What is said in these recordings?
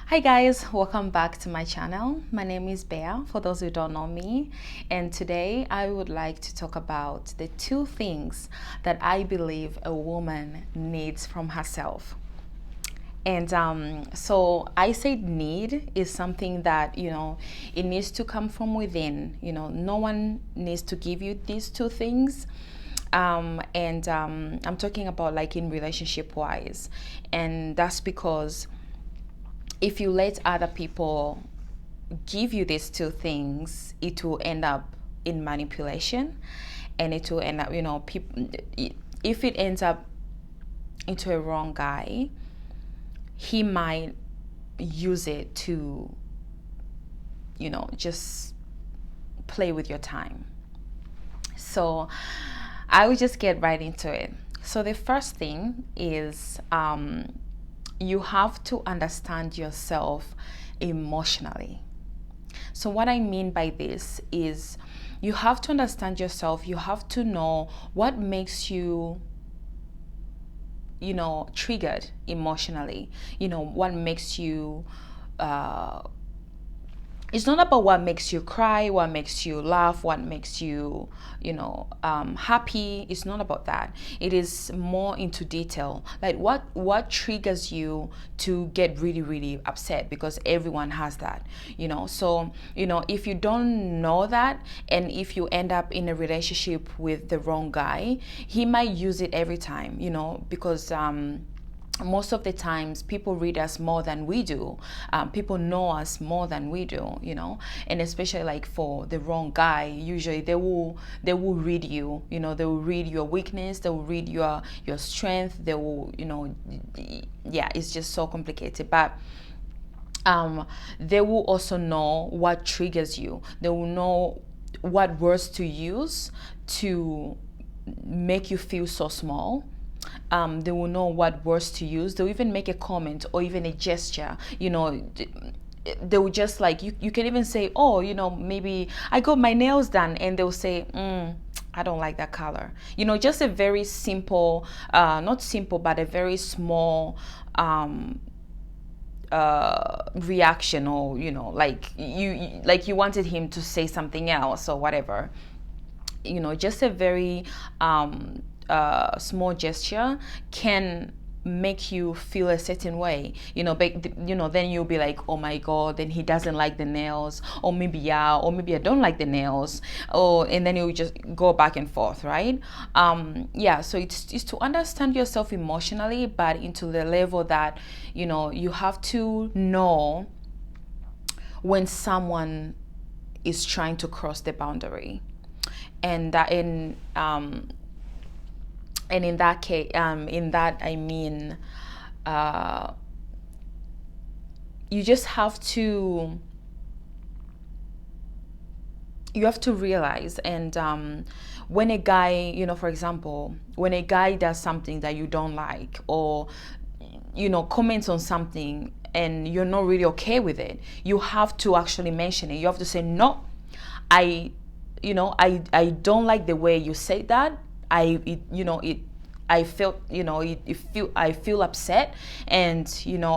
Hi guys, welcome back to my channel. My name is Bea, for those who don't know me, and today I would like to talk about the two things that I believe a woman needs from herself. And so I said need is something that, it needs to come from within. No one needs to give you these two things. And I'm talking about like in relationship wise. And that's because if you let other people give you these two things, it will end up in manipulation, and it will end up, people. If it ends up into a wrong guy, he might use it to, just play with your time. So I will just get right into it. So the first thing is you have to understand yourself emotionally. So what I mean by this is you have to understand yourself. You have to know what makes you, triggered emotionally. What makes you it's not about what makes you cry, what makes you laugh, what makes you, happy. It's not about that. It is more into detail. Like what triggers you to get really, really upset, because everyone has that, So, if you don't know that, and if you end up in a relationship with the wrong guy, he might use it every time, because most of the times people read us more than we do. People know us more than we do, and especially like for the wrong guy, usually they will read you. They will read your weakness, they will read your strength, they will, yeah, it's just so complicated. But they will also know what triggers you. They will know what words to use to make you feel so small. They will know what words to use. They'll even make a comment or even a gesture. They will just like you can even say, oh, maybe I got my nails done, and they'll say, I don't like that color. Just a very simple, not simple, but a very small reaction, or like you wanted him to say something else or whatever. Just a very small gesture can make you feel a certain way, but then you'll be like, oh my god, then he doesn't like the nails, or maybe yeah, or maybe I don't like the nails, and then you just go back and forth, right? Yeah, so it's to understand yourself emotionally, but into the level that you have to know when someone is trying to cross the boundary. And in that case, in that I mean, uh, you just have to realize. And when a guy, for example, when a guy does something that you don't like, or comments on something and you're not really okay with it, you have to actually mention it. You have to say, no, I I don't like the way you say that. I felt, I feel upset, and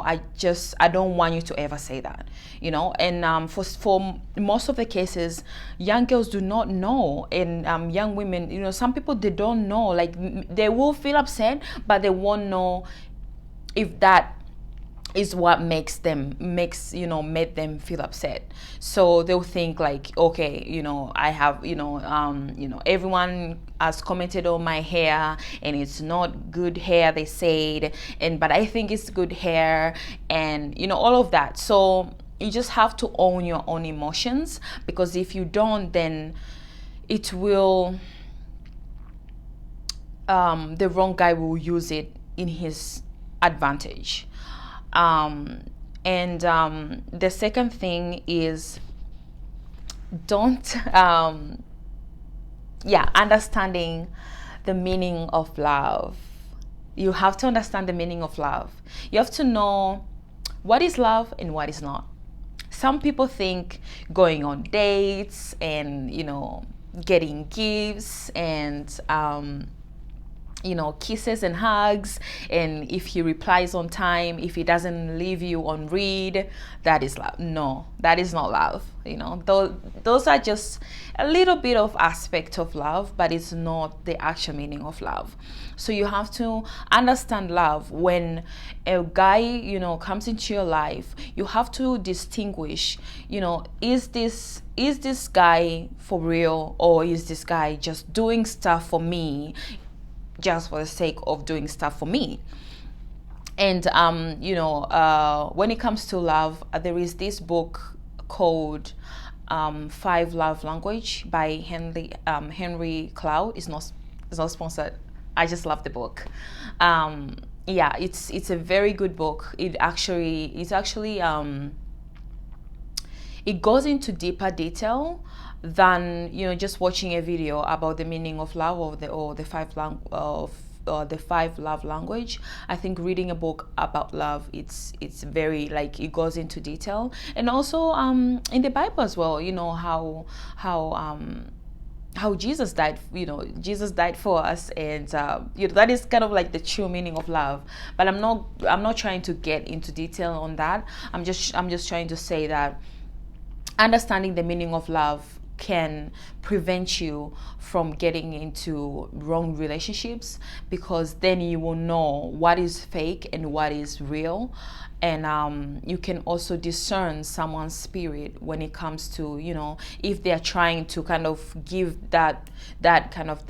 I don't want you to ever say that. And for most of the cases, young girls do not know, and young women, some people, they don't know. Like, they will feel upset, but they won't know if that is what made them feel upset. So they'll think like, okay, I have, everyone has commented on my hair, and it's not good hair, they said, but I think it's good hair, and all of that. So you just have to own your own emotions, because if you don't, then it will, the wrong guy will use it in his advantage. And the second thing is, don't, understanding the meaning of love. You have to understand the meaning of love. You have to know what is love and what is not. Some people think going on dates and, getting gifts and, kisses and hugs, and if he replies on time, if he doesn't leave you on read, that is love. No, that is not love. Those are just a little bit of aspect of love, but it's not the actual meaning of love. So you have to understand love. When a guy comes into your life, you have to distinguish, is this guy for real, or is this guy just doing stuff for me, just for the sake of doing stuff for me? And when it comes to love, there is this book called Five Love Language by Henry Cloud. It's not sponsored. I just love the book. Yeah, it's a very good book. It actually it goes into deeper detail than just watching a video about the meaning of love, or the five love language. I think reading a book about love, it's very, like, it goes into detail. And also in the Bible as well, how Jesus died. Jesus died for us, and that is kind of like the true meaning of love. But I'm not trying to get into detail on that. I'm just trying to say that understanding the meaning of love can prevent you from getting into wrong relationships, because then you will know what is fake and what is real. And you can also discern someone's spirit when it comes to, if they are trying to kind of give that kind of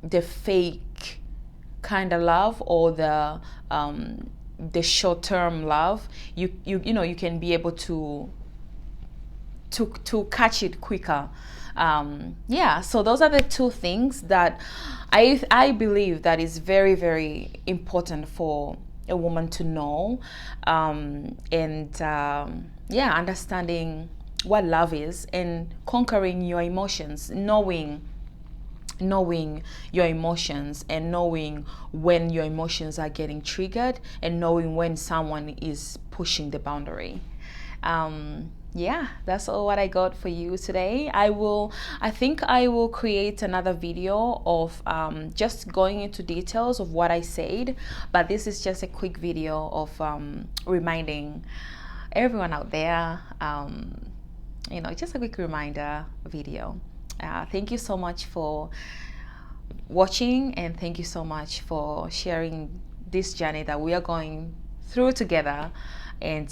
the fake kind of love, or the short-term love. You can be able to catch it quicker. So those are the two things that I believe that is very, very important for a woman to know. Understanding what love is, and conquering your emotions, knowing your emotions, and knowing when your emotions are getting triggered, and knowing when someone is pushing the boundary. That's all what I got for you today. I think I will create another video of just going into details of what I said, but this is just a quick video of reminding everyone out there, just a quick reminder video. Thank you so much for watching, and thank you so much for sharing this journey that we are going through together. And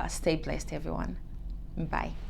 stay blessed, everyone. Bye.